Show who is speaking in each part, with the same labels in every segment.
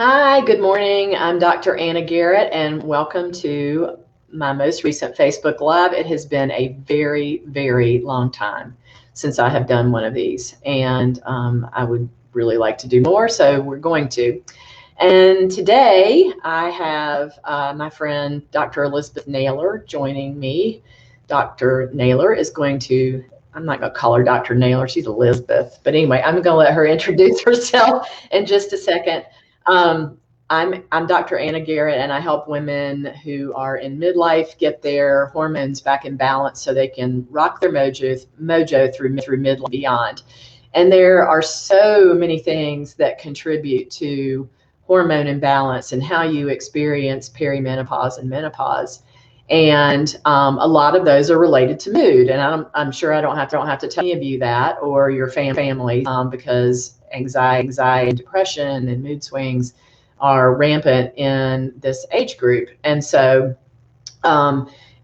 Speaker 1: Hi, good morning. I'm Dr. Anna Garrett, and welcome to my most recent Facebook Live. It has been a very, very long time since I have done one of these, and I would really like to do more, so we're going to. And today I have my friend Dr. Elizabeth Naylor joining me. Dr. Naylor is going to, I'm not going to call her Dr. Naylor, she's Elizabeth. But anyway, I'm going to let her introduce herself in just a second. I'm Dr. Anna Garrett, and I help women who are in midlife get their hormones back in balance so they can rock their mojo through midlife and beyond. And there are so many things that contribute to hormone imbalance and how you experience perimenopause and menopause. And a lot of those are related to mood. And I'm sure I don't have to tell any of you that, or your family, because anxiety and depression and mood swings are rampant in this age group. And so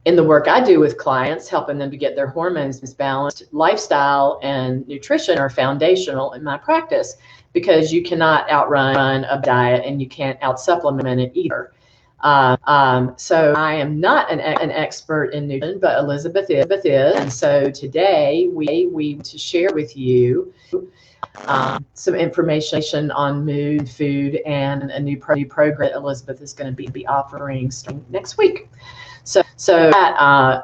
Speaker 1: in the work I do with clients, helping them to get their hormones balanced, lifestyle and nutrition are foundational in my practice, because you cannot outrun a diet and you can't out-supplement it either. So I am not an expert in nutrition, but Elizabeth is. And so today we to share with you some information on mood, food, and a new program Elizabeth is going to be offering next week. So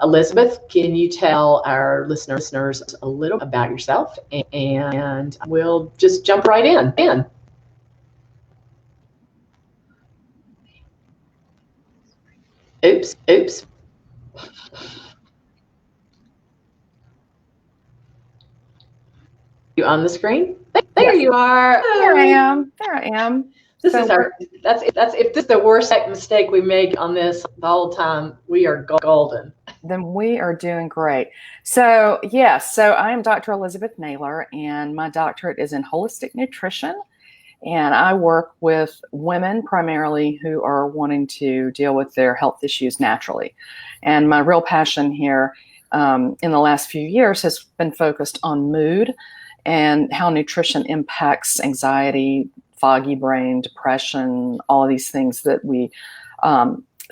Speaker 1: Elizabeth, can you tell our listeners a little about yourself, and we'll just jump right in. Oops. You on the screen? There you are.
Speaker 2: There I am.
Speaker 1: This is that's if this is the worst mistake we make on this the whole time, we are golden.
Speaker 2: Then we are doing great. So I am Dr. Elizabeth Naylor, and my doctorate is in holistic nutrition. And I work with women primarily who are wanting to deal with their health issues naturally. And my real passion here in the last few years has been focused on mood and how nutrition impacts anxiety, foggy brain, depression, all of these things that we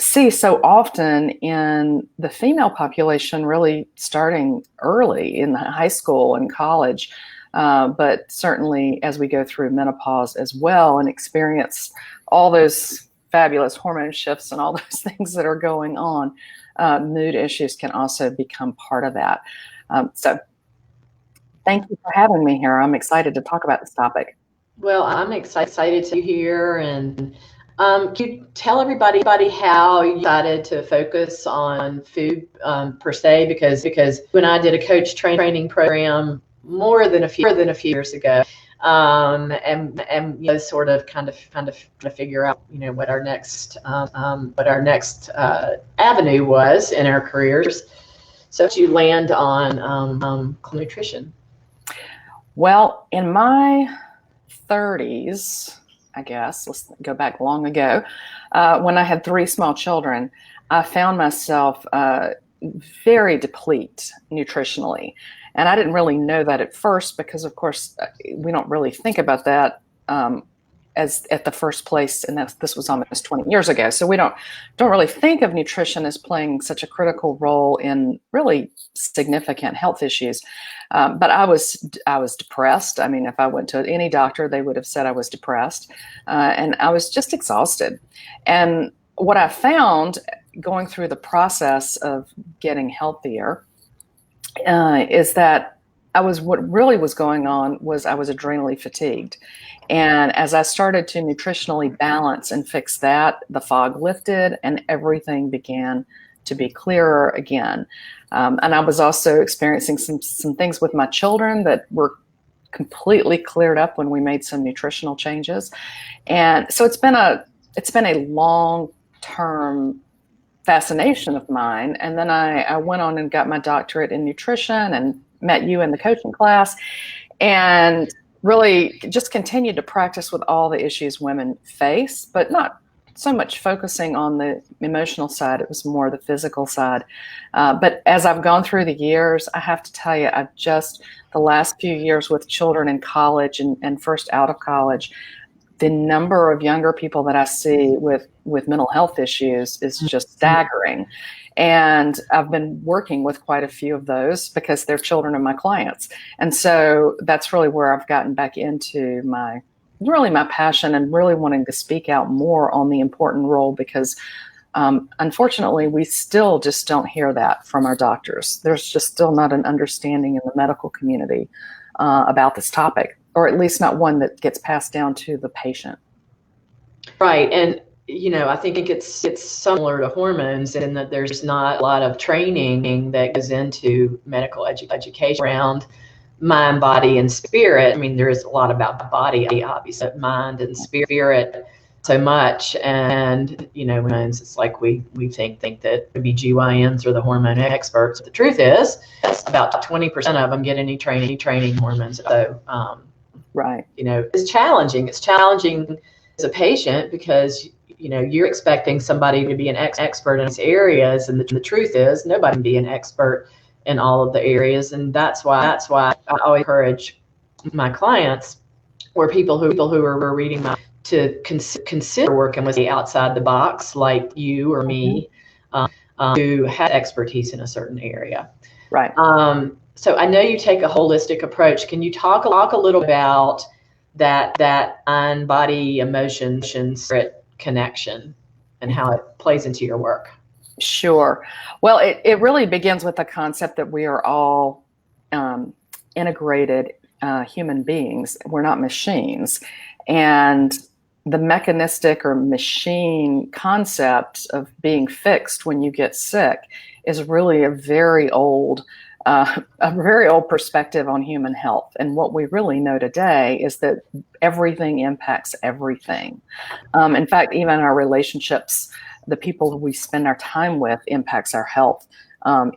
Speaker 2: see so often in the female population, really starting early in high school and college, but certainly as we go through menopause as well and experience all those fabulous hormone shifts and all those things that are going on, mood issues can also become part of that. So thank you for having me here. I'm excited to talk about this topic.
Speaker 1: Well, I'm excited to be here. And can you tell everybody how you decided to focus on food per se? Because when I did a coach training program more than a few years ago, and sort of kind of figure out what our next avenue was in our careers. So you land on nutrition.
Speaker 2: Well, in my 30s, I guess, let's go back long ago, when I had 3 small children, I found myself very deplete nutritionally. And I didn't really know that at first because, of course, we don't really think about that as at the first place, and this was almost 20 years ago. So we don't really think of nutrition as playing such a critical role in really significant health issues. But I was depressed. I mean, if I went to any doctor, they would have said I was depressed, and I was just exhausted. And what I found going through the process of getting healthier is that what really was going on was I was adrenally fatigued. And as I started to nutritionally balance and fix that, the fog lifted and everything began to be clearer again. And I was also experiencing some things with my children that were completely cleared up when we made some nutritional changes. And so it's been a long-term fascination of mine. And then I went on and got my doctorate in nutrition and met you in the coaching class, and really just continued to practice with all the issues women face, but not so much focusing on the emotional side. It was more the physical side. But as I've gone through the years, I have to tell you, the last few years with children in college and first out of college, the number of younger people that I see with mental health issues is just staggering. And I've been working with quite a few of those because they're children of my clients. And so that's really where I've gotten back into my passion and really wanting to speak out more on the important role, because unfortunately, we still just don't hear that from our doctors. There's just still not an understanding in the medical community about this topic, or at least not one that gets passed down to the patient.
Speaker 1: Right. And, I think it's similar to hormones in that there's not a lot of training that goes into medical education around mind, body, and spirit. I mean, there is a lot about the body, obviously, mind and spirit so much. And, hormones, it's like we think that OB-GYNs are the hormone experts. The truth is, about 20% of them get any training hormones. So,
Speaker 2: right.
Speaker 1: It's challenging. It's challenging as a patient because, you're expecting somebody to be an expert in these areas. And the truth is nobody can be an expert in all of the areas. And that's why I always encourage my clients or people who are reading to consider working with the outside the box, like you or me, who have expertise in a certain area.
Speaker 2: Right.
Speaker 1: So I know you take a holistic approach. Can you talk a little about that mind, body, emotion, spirit connection and how it plays into your work?
Speaker 2: Sure. Well, it really begins with the concept that we are all integrated human beings. We're not machines. And the mechanistic or machine concept of being fixed when you get sick is really a very old perspective on human health. And what we really know today is that everything impacts everything. In fact, even our relationships, the people we spend our time with, impacts our health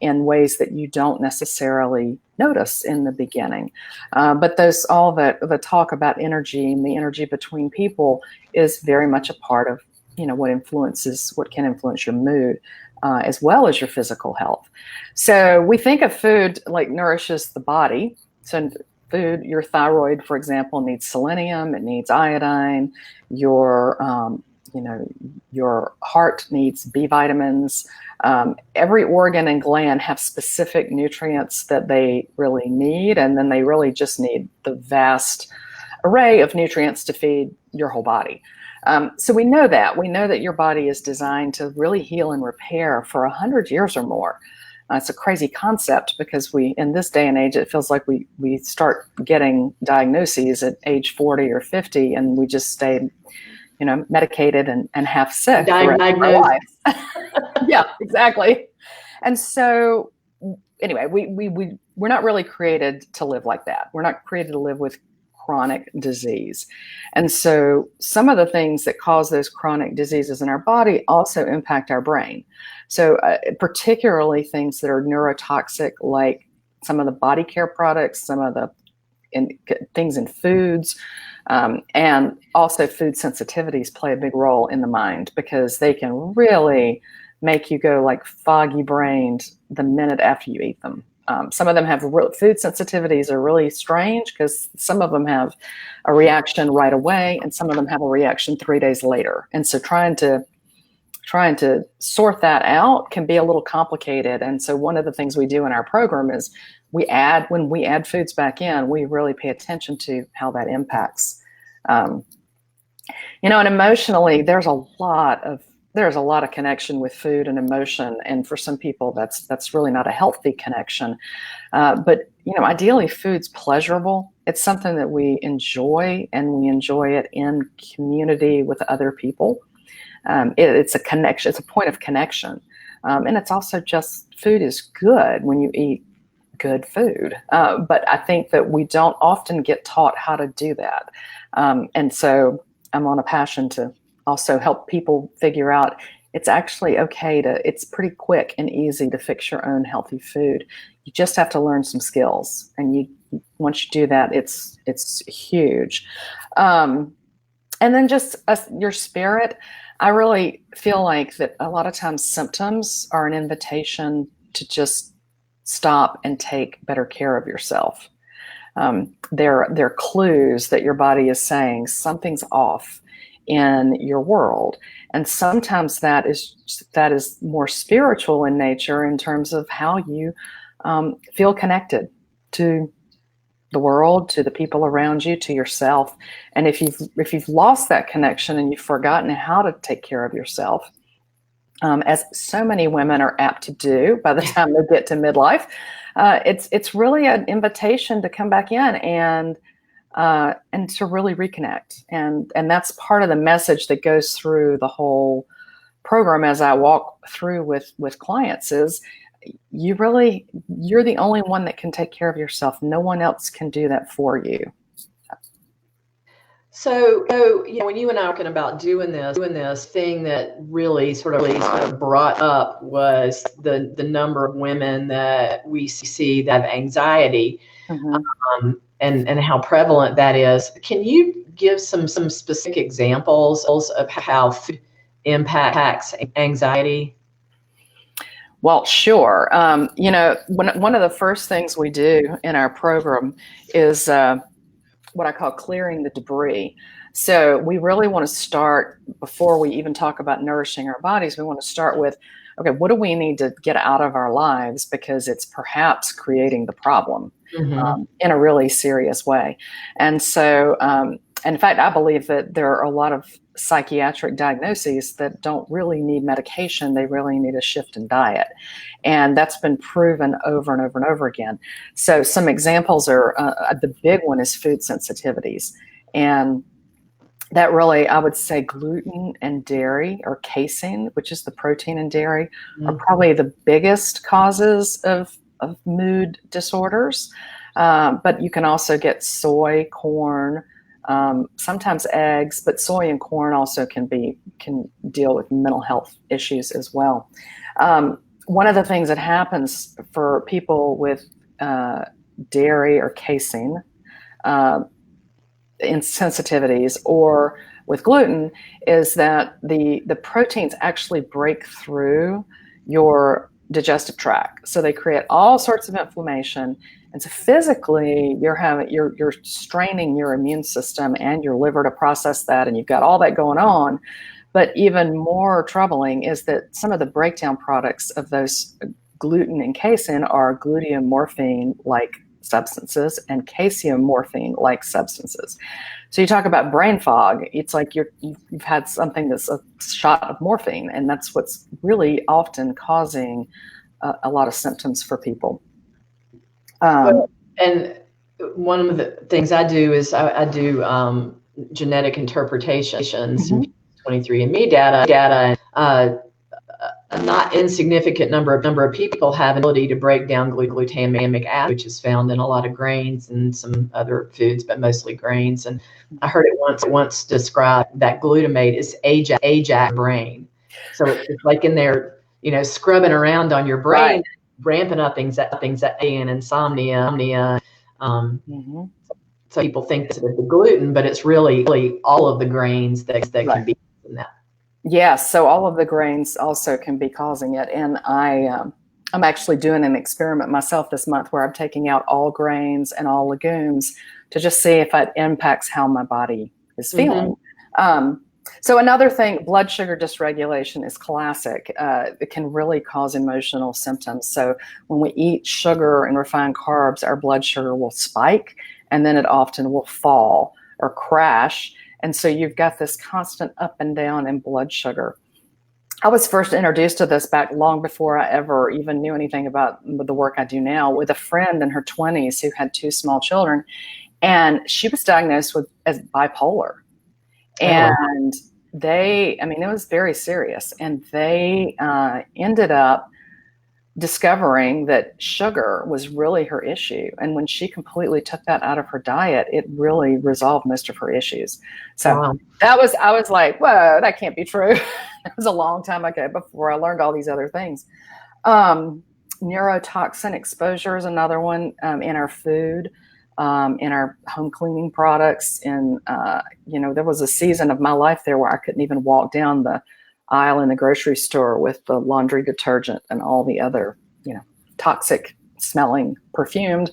Speaker 2: in ways that you don't necessarily notice in the beginning. But the talk about energy and the energy between people is very much a part of what can influence your mood, as well as your physical health. So we think of food like nourishes the body. So food, your thyroid, for example, needs selenium, it needs iodine, your heart needs B vitamins. Every organ and gland have specific nutrients that they really need, and then they really just need the vast array of nutrients to feed your whole body. So we know that your body is designed to really heal and repair for 100 years or more. It's a crazy concept because in this day and age, it feels like we start getting diagnoses at age 40 or 50, and we just stay, medicated and half sick for the rest of our lives. Yeah, exactly. And so anyway, we're not really created to live like that. We're not created to live with chronic disease. And so some of the things that cause those chronic diseases in our body also impact our brain. So particularly things that are neurotoxic, like some of the body care products, some of the things in foods, and also food sensitivities play a big role in the mind because they can really make you go like foggy brained the minute after you eat them. Some of them have food sensitivities are really strange because some of them have a reaction right away and some of them have a reaction 3 days later. And so trying to sort that out can be a little complicated. And so one of the things we do in our program is when we add foods back in, we really pay attention to how that impacts. And emotionally, there's a lot of connection with food and emotion. And for some people, that's really not a healthy connection. But ideally, food's pleasurable. It's something that we enjoy, and we enjoy it in community with other people. It's a connection. It's a point of connection. And it's also just food is good when you eat good food. But I think that we don't often get taught how to do that. And so I'm on a passion to also help people figure out it's actually okay it's pretty quick and easy to fix your own healthy food. You just have to learn some skills. And once you do that, it's huge. And then just your spirit, I really feel like that a lot of times symptoms are an invitation to just stop and take better care of yourself. they're clues that your body is saying something's off in your world. And sometimes that is more spiritual in nature in terms of how you feel connected to the world, to the people around you, to yourself. And if you've lost that connection and you've forgotten how to take care of yourself, as so many women are apt to do by the time they get to midlife, it's really an invitation to come back in and to really reconnect. And that's part of the message that goes through the whole program as I walk through with clients is you're the only one that can take care of yourself. No one else can do that for you.
Speaker 1: So, when you and I were talking about doing this thing that really sort of brought up was the number of women that we see that have anxiety, and how prevalent that is. Can you give some specific examples of how food impacts anxiety?
Speaker 2: Well, sure. One of the first things we do in our program is what I call clearing the debris. So we really want to start, before we even talk about nourishing our bodies, we want to start with, okay, what do we need to get out of our lives because it's perhaps creating the problem in a really serious way. And so, in fact, I believe that there are a lot of psychiatric diagnoses that don't really need medication. They really need a shift in diet. And that's been proven over and over and over again. So some examples are, the big one is food sensitivities. And that really, I would say gluten and dairy or casein, which is the protein in dairy, are probably the biggest causes of mood disorders. But you can also get soy, corn, sometimes eggs, but soy and corn also can deal with mental health issues as well. One of the things that happens for people with dairy or casein insensitivities or with gluten is that the proteins actually break through your digestive tract. So they create all sorts of inflammation. And so physically you're straining your immune system and your liver to process that, and you've got all that going on. But even more troubling is that some of the breakdown products of those gluten and casein are gluteum morphine-like substances and casein morphine-like substances. So you talk about brain fog, it's like you've had something that's a shot of morphine, and that's what's really often causing a lot of symptoms for people.
Speaker 1: And one of the things I do is I do genetic interpretations, 23andMe data. A not insignificant number of people have an ability to break down glutamic acid, which is found in a lot of grains and some other foods, but mostly grains. And I heard it once described that glutamate is Ajax brain. So it's like in there, scrubbing around on your brain, right, ramping up things and insomnia. So people think it's the gluten, but it's really all of the grains that right, can be in that.
Speaker 2: Yes, so all of the grains also can be causing it. And I'm actually doing an experiment myself this month where I'm taking out all grains and all legumes to just see if it impacts how my body is feeling. So another thing, blood sugar dysregulation is classic. It can really cause emotional symptoms. So when we eat sugar and refined carbs, our blood sugar will spike, and then it often will fall or crash. And so you've got this constant up and down in blood sugar. I was first introduced to this back long before I ever even knew anything about the work I do now, with a friend in her 20s who had 2 small children. And she was diagnosed as bipolar. And it was very serious. And they ended up discovering that sugar was really her issue. And when she completely took that out of her diet, it really resolved most of her issues. So I was like, whoa, that can't be true. It was a long time ago before I learned all these other things. Neurotoxin exposure is another one in our food, in our home cleaning products. And, there was a season of my life there where I couldn't even walk down the aisle in the grocery store with the laundry detergent and all the other, toxic smelling perfumed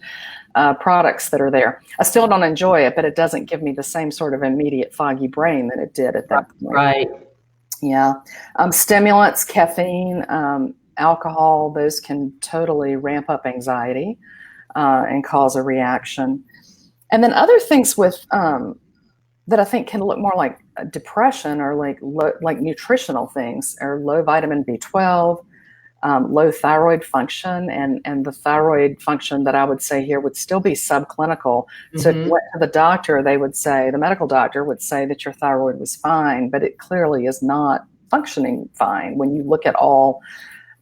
Speaker 2: products that are there. I still don't enjoy it, but it doesn't give me the same sort of immediate foggy brain that it did at that point.
Speaker 1: Right.
Speaker 2: Yeah. Stimulants, caffeine, alcohol, those can totally ramp up anxiety and cause a reaction. And then other things with that I think can look more like depression or like nutritional things, or low vitamin B12, low thyroid function, and the thyroid function that I would say here would still be subclinical. So if you went to the doctor, they would say, the medical doctor would say that your thyroid was fine, but it clearly is not functioning fine when you look at all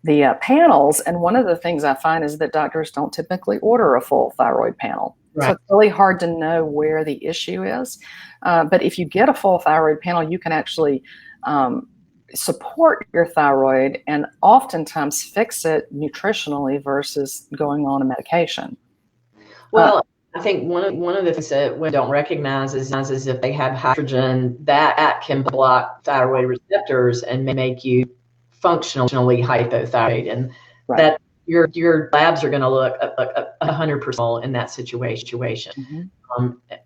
Speaker 2: the panels. And one of the things I find is that doctors don't typically order a full thyroid panel. Right. So it's really hard to know where the issue is. But if you get a full thyroid panel, you can actually support your thyroid and oftentimes fix it nutritionally versus going on a medication.
Speaker 1: Well, I think one of the things that we don't recognize is if they have estrogen, that can block thyroid receptors and make you functionally hypothyroid, and that your labs are going to look 100% in that situation.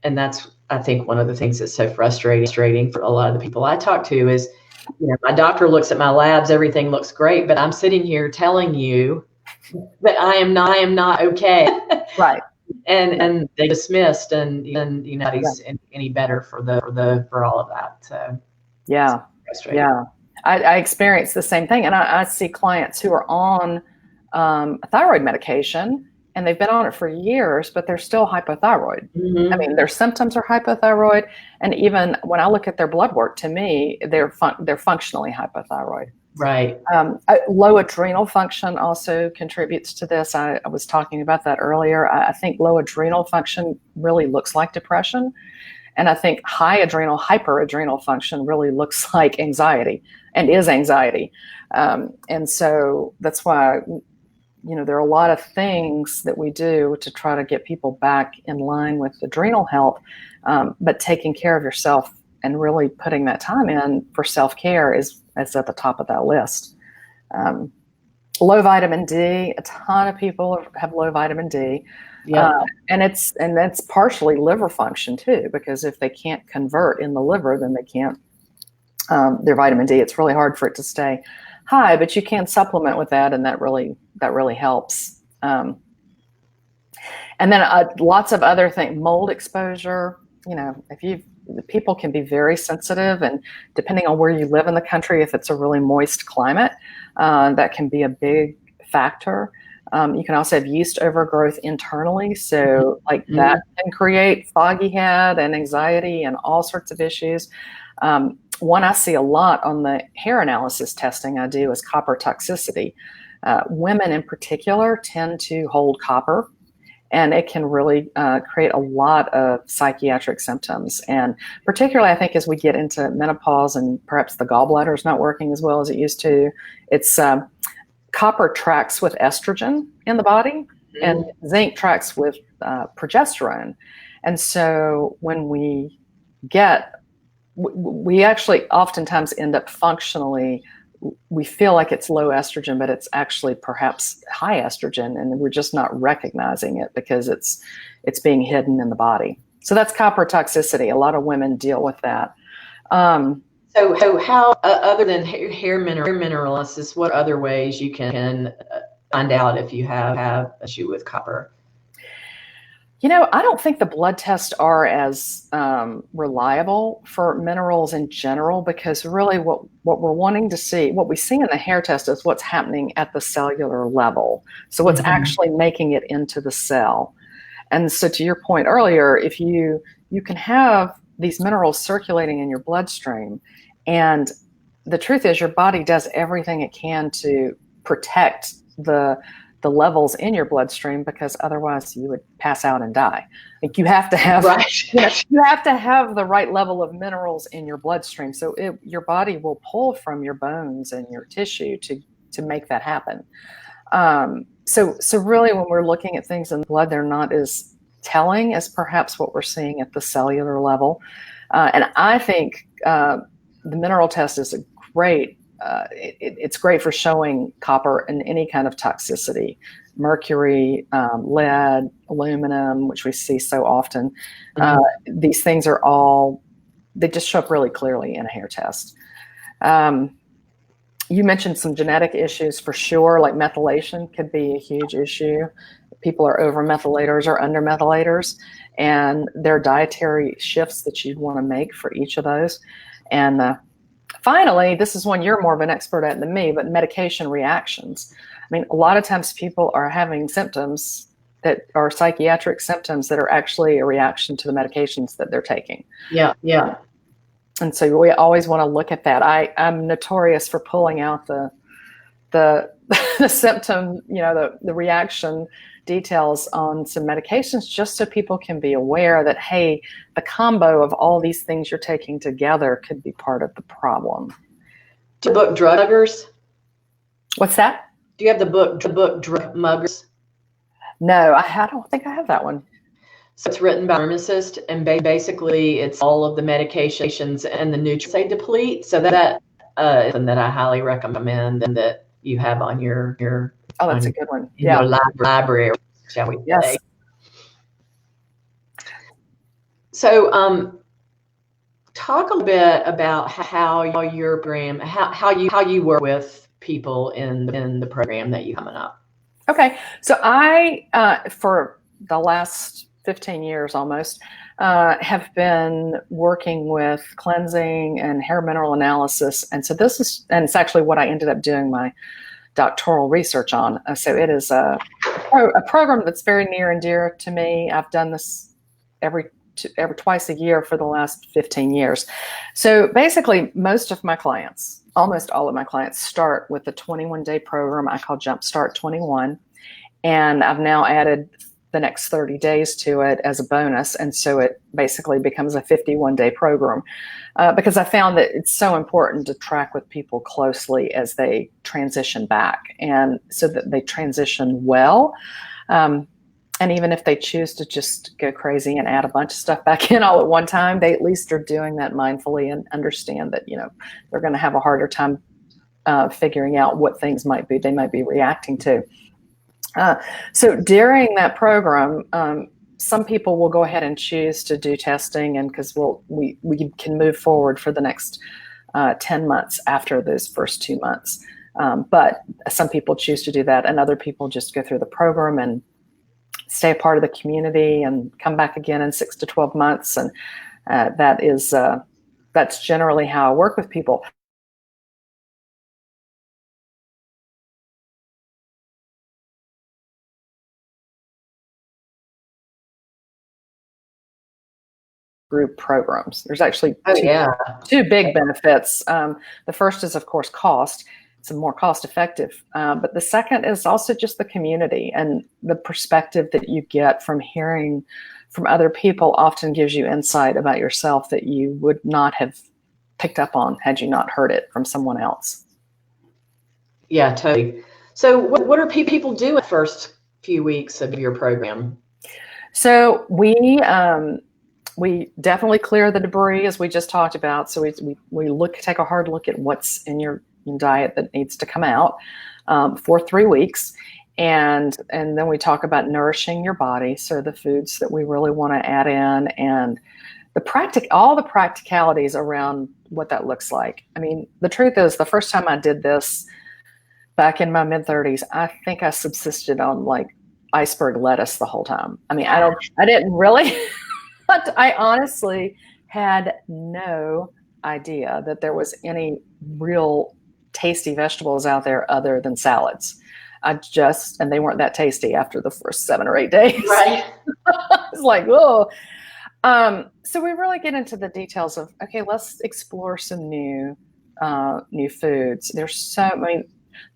Speaker 1: And that's, I think, one of the things that's so frustrating for a lot of the people I talk to is, my doctor looks at my labs, everything looks great, but I'm sitting here telling you that I am not okay.
Speaker 2: Right.
Speaker 1: And they dismissed, and nobody's any better for all of that. So
Speaker 2: yeah. I experience the same thing, and I see clients who are on a thyroid medication, and they've been on it for years, but they're still hypothyroid. I mean, their symptoms are hypothyroid, and even when I look at their blood work, to me, they're functionally hypothyroid.
Speaker 1: Right.
Speaker 2: Low adrenal function also contributes to this. I was talking about that earlier. I think low adrenal function really looks like depression, and I think hyperadrenal function really looks like anxiety and is anxiety. And so that's why, there are a lot of things that we do to try to get people back in line with adrenal health, but taking care of yourself and really putting that time in for self-care is at the top of that list. Low vitamin D, a ton of people have low vitamin D. Yeah. And that's partially liver function too, because if they can't convert in the liver, then they can't, their vitamin D, it's really hard for it to stay high, but you can supplement with that, and that really helps. And then lots of other things, mold exposure. People can be very sensitive, and depending on where you live in the country, if it's a really moist climate, that can be a big factor. You can also have yeast overgrowth internally, so that can create foggy head and anxiety and all sorts of issues. One I see a lot on the hair analysis testing I do is copper toxicity. Women in particular tend to hold copper, and it can really create a lot of psychiatric symptoms. And particularly, I think, as we get into menopause and perhaps the gallbladder is not working as well as it used to, it's copper tracks with estrogen in the body, and zinc tracks with progesterone. And so when we actually oftentimes end up functionally, we feel like it's low estrogen, but it's actually perhaps high estrogen, and we're just not recognizing it because it's being hidden in the body. So that's copper toxicity. A lot of women deal with that.
Speaker 1: So how, other than hair mineral analysis, what other ways you can find out if you have an issue with copper?
Speaker 2: I don't think the blood tests are as reliable for minerals in general, because really what we're wanting to see, what we see in the hair test is what's happening at the cellular level. So what's actually making it into the cell. And so to your point earlier, if you can have these minerals circulating in your bloodstream, and the truth is your body does everything it can to protect the levels in your bloodstream, because otherwise you would pass out and die. Like you have to have, you have to have the right level of minerals in your bloodstream. So your body will pull from your bones and your tissue to make that happen. So really, when we're looking at things in the blood, they're not as telling as perhaps what we're seeing at the cellular level. And I think the mineral test is a great. It's great for showing copper and any kind of toxicity, mercury, lead, aluminum, which we see so often. These things are all, they just show up really clearly in a hair test. You mentioned some genetic issues for sure, like methylation could be a huge issue. People are over methylators or under methylators, and there are dietary shifts that you'd want to make for each of those. And finally, this is one you're more of an expert at than me, but medication reactions. I mean, a lot of times people are having symptoms that are psychiatric symptoms that are actually a reaction to the medications that they're taking.
Speaker 1: Yeah, yeah.
Speaker 2: And so we always want to look at that. I'm notorious for pulling out the symptom, the reaction details on some medications, just so people can be aware that, hey, the combo of all these things you're taking together could be part of the problem.
Speaker 1: Do you book Drug Muggers?
Speaker 2: What's that?
Speaker 1: Do you have the book Drug Muggers?
Speaker 2: No, I don't think I have that one.
Speaker 1: So it's written by a pharmacist, and basically it's all of the medications and the nutrients they deplete. So that is something that I highly recommend and that you have on your
Speaker 2: that's a good one.
Speaker 1: Your library, shall we say? So talk a little bit about how your program, how you work with people in the program that you coming up.
Speaker 2: Okay, so I for the last 15 years almost, have been working with cleansing and hair mineral analysis. And so it's actually what I ended up doing my doctoral research on. So it is a program that's very near and dear to me. I've done this every twice a year for the last 15 years. So basically almost all of my clients start with a 21-day program I call Jumpstart 21. And I've now added the next 30 days to it as a bonus. And so it basically becomes a 51-day program because I found that it's so important to track with people closely as they transition back, and so that they transition well. And even if they choose to just go crazy and add a bunch of stuff back in all at one time, they at least are doing that mindfully and understand that, they're going to have a harder time figuring out what things they might be reacting to. So during that program, some people will go ahead and choose to do testing, and because we can move forward for the next 10 months after those first 2 months. But some people choose to do that, and other people just go through the program and stay a part of the community and come back again in 6 to 12 months. And that's generally how I work with people. Group programs. There's actually two big benefits. The first is, of course, cost. It's more cost effective. But the second is also just the community, and the perspective that you get from hearing from other people often gives you insight about yourself that you would not have picked up on had you not heard it from someone else.
Speaker 1: Yeah, totally. So what are people doing the first few weeks of your program?
Speaker 2: So we definitely clear the debris, as we just talked about. So we take a hard look at what's in your diet that needs to come out for 3 weeks. And then we talk about nourishing your body. So the foods that we really want to add in, and all the practicalities around what that looks like. I mean, the truth is, the first time I did this back in my mid-30s, I think I subsisted on like iceberg lettuce the whole time. I mean, I didn't really, but I honestly had no idea that there was any real tasty vegetables out there other than salads. And they weren't that tasty after the first 7 or 8 days.
Speaker 1: Right.
Speaker 2: It's like, whoa. So we really get into the details of, okay, let's explore some new foods.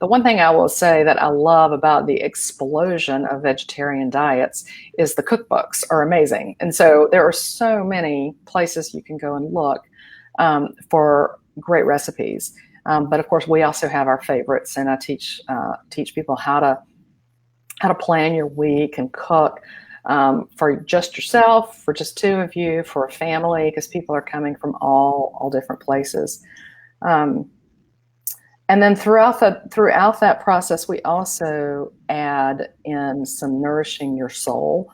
Speaker 2: The one thing I will say that I love about the explosion of vegetarian diets is the cookbooks are amazing. And so there are so many places you can go and look for great recipes. But of course, we also have our favorites, and I teach people how to plan your week and cook for just yourself, for just 2 of you, for a family, because people are coming from all different places. And then throughout that process, we also add in some nourishing your soul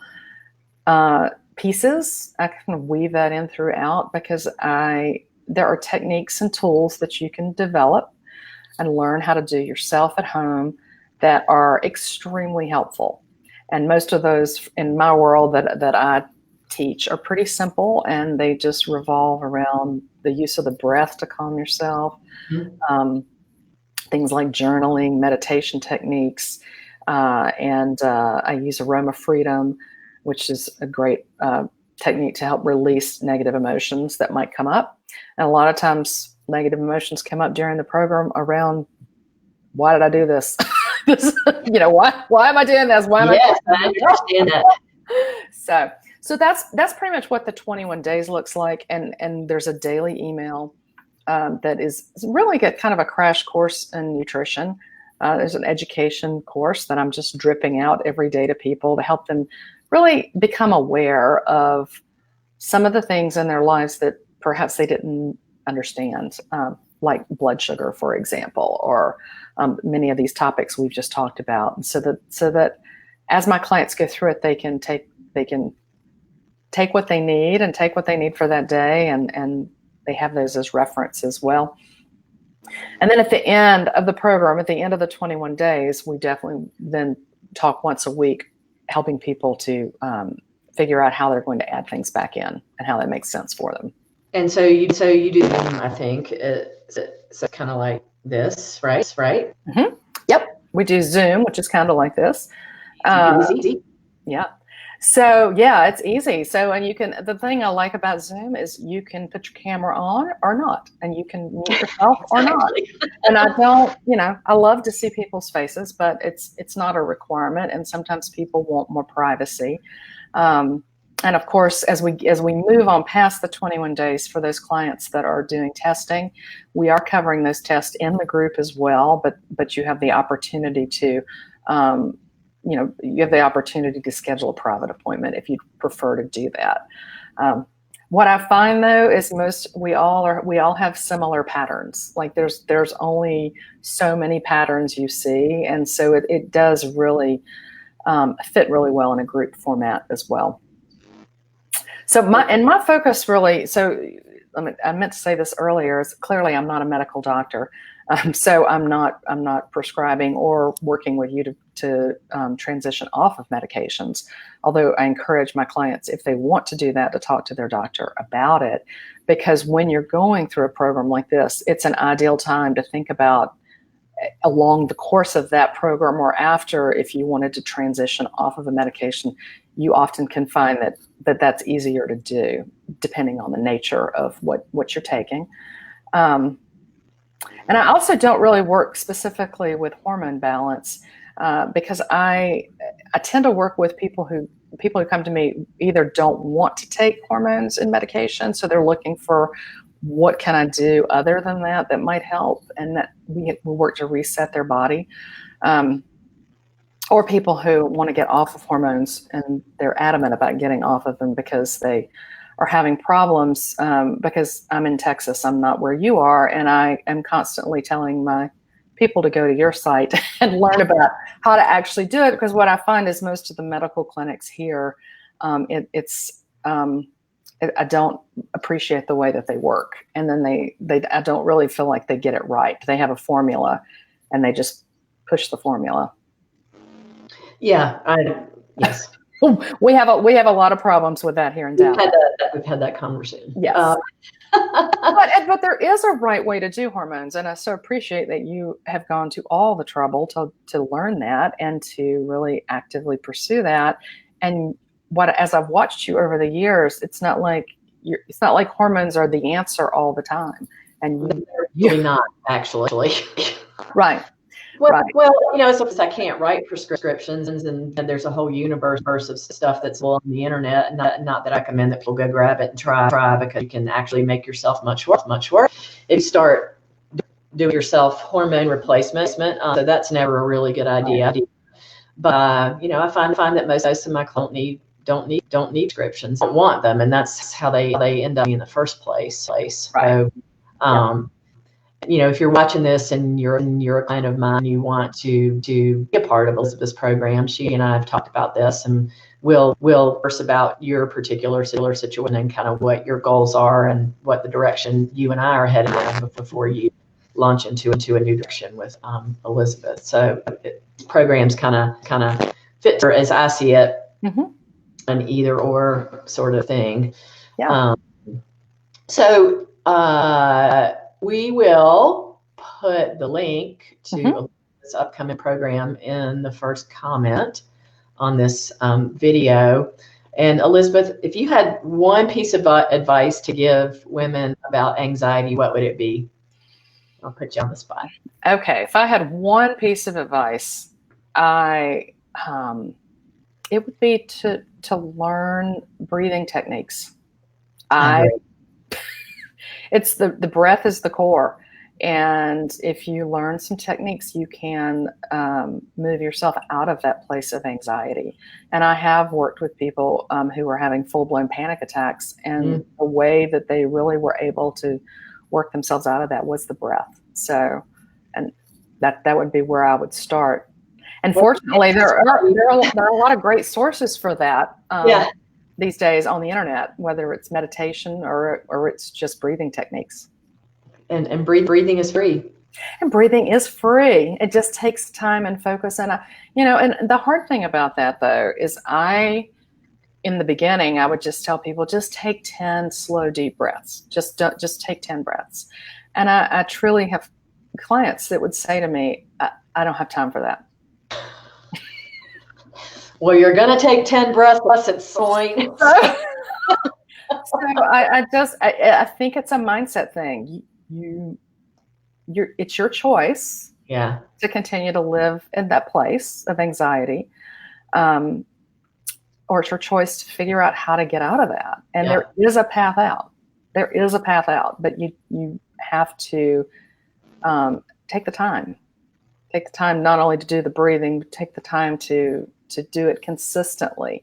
Speaker 2: pieces. I kind of weave that in throughout because there are techniques and tools that you can develop and learn how to do yourself at home that are extremely helpful. And most of those in my world that I teach are pretty simple, and they just revolve around the use of the breath to calm yourself. Mm-hmm. Things like journaling, meditation techniques, and I use aroma freedom, which is a great technique to help release negative emotions that might come up. And a lot of times negative emotions come up during the program around, why did I do this? Why am I doing this? Why am
Speaker 1: I understand that.
Speaker 2: So that's pretty much what the 21 days looks like. And there's a daily email that is really kind of a crash course in nutrition. There's an education course that I'm just dripping out every day to people to help them really become aware of some of the things in their lives that perhaps they didn't understand, like blood sugar, for example, or many of these topics we've just talked about. So that as my clients go through it, they can take what they need and take what they need for that day, and they have those as reference as well. And then at the end of the program, at the end of the 21 days, we definitely then talk once a week, helping people to figure out how they're going to add things back in and how that makes sense for them.
Speaker 1: And so you do, I think, it's kind of like this, right?
Speaker 2: Mm-hmm. Yep. We do Zoom, which is kind of like this.
Speaker 1: Easy.
Speaker 2: Yeah. So yeah, it's easy. So, and the thing I like about Zoom is you can put your camera on or not, and you can mute yourself or not. And I don't, I love to see people's faces, but it's not a requirement. And sometimes people want more privacy. And of course, as we move on past the 21 days for those clients that are doing testing, we are covering those tests in the group as well. But you have the opportunity to, you have the opportunity to schedule a private appointment if you'd prefer to do that. What I find though is we all have similar patterns. Like there's only so many patterns you see, and so it does really fit really well in a group format as well. So my focus really, I meant to say this earlier, is clearly I'm not a medical doctor. So I'm not prescribing or working with you to transition off of medications. Although I encourage my clients, if they want to do that, to talk to their doctor about it, because when you're going through a program like this, it's an ideal time to think about along the course of that program or after, if you wanted to transition off of a medication, you often can find that's easier to do depending on the nature of what you're taking. And I also don't really work specifically with hormone balance because I tend to work with people who come to me either don't want to take hormones and medication, so they're looking for what can I do other than that might help, and that we work to reset their body. Or people who want to get off of hormones and they're adamant about getting off of them because they are having problems. Because I'm in Texas, I'm not where you are, and I am constantly telling my people to go to your site and learn about how to actually do it. Because what I find is most of the medical clinics here, I don't appreciate the way that they work, and then I don't really feel like they get it right. They have a formula, and they just push the formula.
Speaker 1: Yeah, yes.
Speaker 2: We have a lot of problems with that here in Dallas.
Speaker 1: We've had that conversation.
Speaker 2: Yes. But there is a right way to do hormones, and I so appreciate that you have gone to all the trouble to learn that and to really actively pursue that. And as I've watched you over the years, it's not like hormones are the answer all the time, and
Speaker 1: you're not actually.
Speaker 2: Right.
Speaker 1: Well, since I can't write prescriptions, and there's a whole universe of stuff that's on the internet, and not that I recommend that people go grab it and try, because you can actually make yourself much worse if you start doing yourself hormone replacement. So that's never a really good idea. Right. But I find that most of my clients don't need prescriptions, don't want them, and that's how they end up in the first place.
Speaker 2: Right.
Speaker 1: So, if you're watching this and you're a client of mine, you want to be a part of Elizabeth's program, she and I have talked about this, and we'll converse about your particular situation and kind of what your goals are and what the direction you and I are headed in before you launch into a new direction with Elizabeth. So programs kind of fit her as I see it, an either or sort of thing.
Speaker 2: Yeah.
Speaker 1: So we will put the link to this upcoming program in the first comment on this video. And Elizabeth, if you had one piece of advice to give women about anxiety, what would it be? I'll put you on the spot.
Speaker 2: Okay, if I had one piece of advice, it would be to learn breathing techniques. It's the breath is the core. And if you learn some techniques, you can move yourself out of that place of anxiety. And I have worked with people who were having full-blown panic attacks, and the way that they really were able to work themselves out of that was the breath. So, and that would be where I would start. And fortunately, there are a lot of great sources for that these days on the internet, whether it's meditation or it's just breathing techniques.
Speaker 1: And breathing is free.
Speaker 2: And breathing is free. It just takes time and focus. And and the hard thing about that, though, is in the beginning, I would just tell people, just take 10 slow, deep breaths. Just take 10 breaths. And I truly have clients that would say to me, I don't have time for that.
Speaker 1: Well, you're going to take 10 breaths less at point.
Speaker 2: So I think it's a mindset thing. It's your choice to continue to live in that place of anxiety, or it's your choice to figure out how to get out of that. And there is a path out. But you have to take the time not only to do the breathing, but take the time to do it consistently.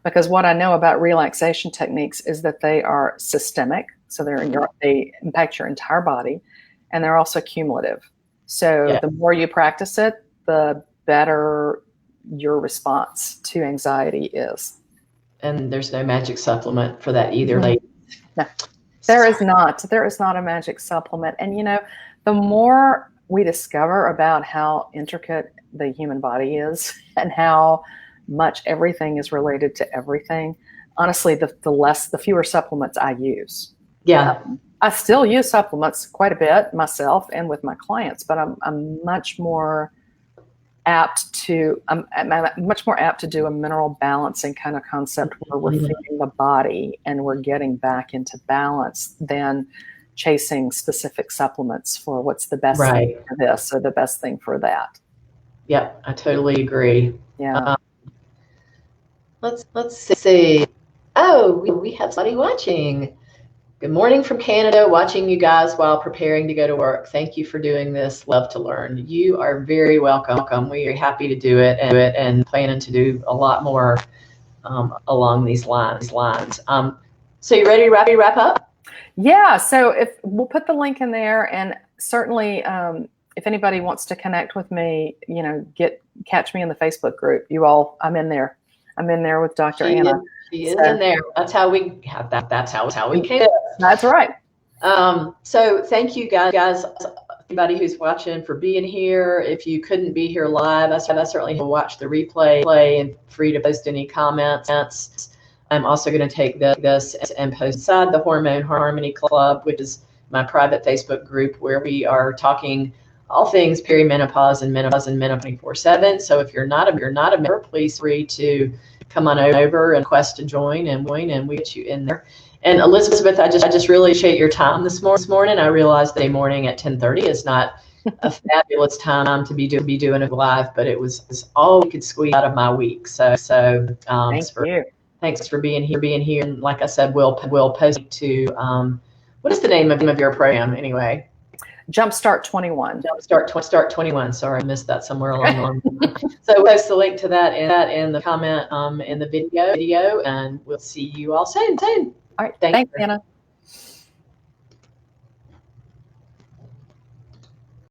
Speaker 2: Because what I know about relaxation techniques is that they are systemic. So they impact your entire body, and they're also cumulative. So the more you practice it, the better your response to anxiety is.
Speaker 1: And there's no magic supplement for that either.
Speaker 2: No, there is not. There is not a magic supplement. And the more we discover about how intricate the human body is and how much everything is related to everything, honestly, the fewer supplements I use. I still use supplements quite a bit myself and with my clients, but I'm much more apt to do a mineral balancing kind of concept where we're feeding the body and we're getting back into balance than chasing specific supplements for what's the best thing for this or the best thing for that.
Speaker 1: Yep, I totally agree.
Speaker 2: Yeah.
Speaker 1: Let's see. Oh, we have somebody watching. Good morning from Canada, watching you guys while preparing to go to work. Thank you for doing this. Love to learn. You are very welcome. We are happy to do it and planning to do a lot more along these lines. So you ready to wrap up?
Speaker 2: Yeah. So if we'll put the link in there, and certainly if anybody wants to connect with me, catch me in the Facebook group. I'm in there. I'm in there with Dr. Anna.
Speaker 1: She is in there. That's how we have that. That's how we came.
Speaker 2: That's right.
Speaker 1: So thank you guys, everybody who's watching, for being here. If you couldn't be here live, I certainly will watch the replay and free to post any comments. I'm also going to take this and post inside the Hormone Harmony Club, which is my private Facebook group where we are talking all things perimenopause and menopause 24/7. So if you're not a member, please free to come on over and request to join, and we get you in there. And Elizabeth, I just really appreciate your time this morning. I realized the morning at 10:30 is not a fabulous time to be doing it live, but it was all we could squeeze out of my week. So thanks for being here. And like I said, we'll post to what is the name of your program anyway?
Speaker 2: Jumpstart 21.
Speaker 1: Jumpstart 21. Sorry, I missed that somewhere along the line. So we'll post the link to that in the comment in the video, and we'll see you all soon.
Speaker 2: All right. Thanks, Anna.